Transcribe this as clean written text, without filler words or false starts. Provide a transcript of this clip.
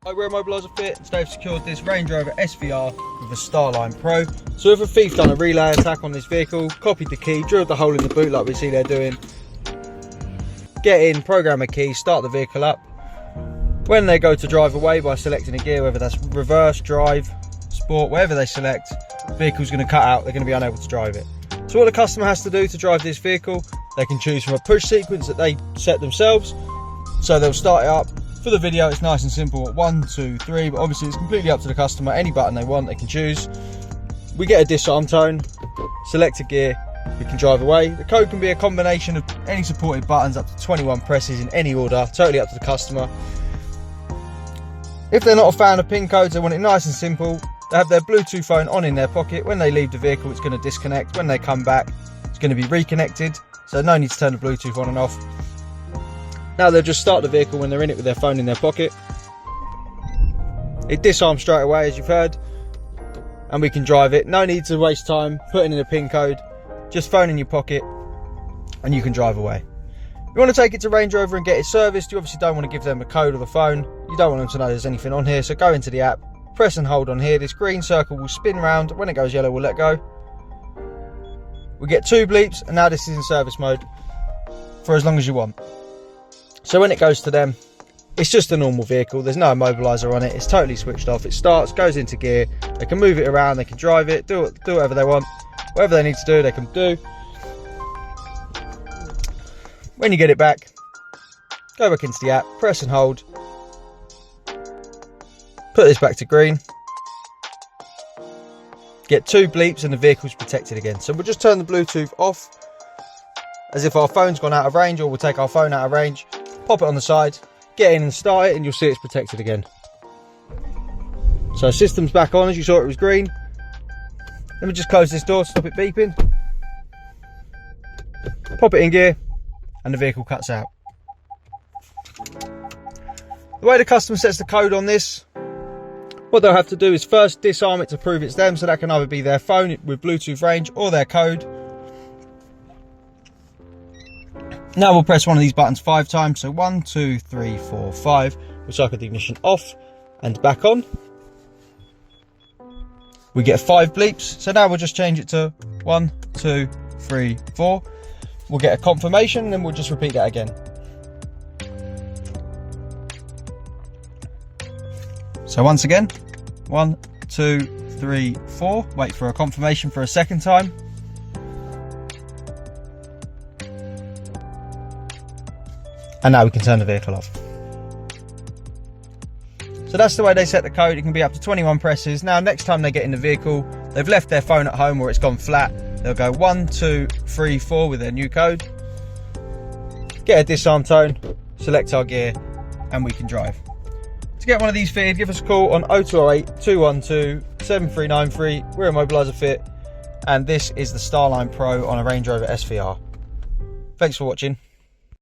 Hi, we're Immobiliser Fit. Today I've secured this Range Rover SVR with a Starline Pro. So if a thief done a relay attack on this vehicle, copied the key, drilled the hole in the boot like we see they're doing, get in, program a key, start the vehicle up. When they go to drive away by selecting a gear, whether that's reverse, drive, sport, whatever they select, the vehicle's going to cut out, they're going to be unable to drive it. So what the customer has to do to drive this vehicle, they can choose from a push sequence that they set themselves. So they'll start it up. For the video, it's nice and simple, 1, 2, 3, but obviously it's completely up to the customer. Any button they want, they can choose. We get a disarm tone, select a gear, we can drive away. The code can be a combination of any supported buttons, up to 21 presses in any order, totally up to the customer. If they're not a fan of pin codes, they want it nice and simple. They have their Bluetooth phone on in their pocket. When they leave the vehicle, it's going to disconnect. When they come back, it's going to be reconnected. So no need to turn the Bluetooth on and off. Now they'll just start the vehicle when they're in it with their phone in their pocket. It disarms straight away, as you've heard, and we can drive it. No need to waste time putting in a pin code. Just phone in your pocket and you can drive away. You want to take it to Range Rover and get it serviced. You obviously don't want to give them a code or the phone. You don't want them to know there's anything on here. So go into the app, press and hold on here. This green circle will spin round. When it goes yellow, we'll let go. We get 2 bleeps, and now this is in service mode for as long as you want. So when it goes to them, it's just a normal vehicle. There's no immobiliser on it. It's totally switched off. It starts, goes into gear. They can move it around. They can drive it, do whatever they want. Whatever they need to do, they can do. When you get it back, go back into the app, press and hold. Put this back to green. Get 2 bleeps and the vehicle's protected again. So we'll just turn the Bluetooth off as if our phone's gone out of range, or we'll take our phone out of range, pop it on the side, get in and start it, and you'll see it's protected again. So system's back on, as you saw it was green. Let me just close this door to stop it beeping. Pop it in gear and the vehicle cuts out. The way the customer sets the code on this, what they'll have to do is first disarm it to prove it's them, so that can either be their phone with Bluetooth range or their code. Now we'll press one of these buttons 5 times, so 1, 2, 3, 4, 5. We'll cycle the ignition off and back on. We get 5 bleeps, so now we'll just change it to 1, 2, 3, 4. We'll get a confirmation, and then we'll just repeat that again. So once again, 1, 2, 3, 4. Wait for a confirmation for a second time. And now we can turn the vehicle off. So that's the way they set the code. It can be up to 21 presses. Now next time they get in the vehicle, they've left their phone at home or it's gone flat, they'll go 1, 2, 3, 4 with their new code. Get a disarm tone, select our gear, and we can drive. To get one of these fitted, give us a call on 0208 212 7393. We're Immobiliser Fit, and this is the Starline Pro on a Range Rover SVR. Thanks for watching.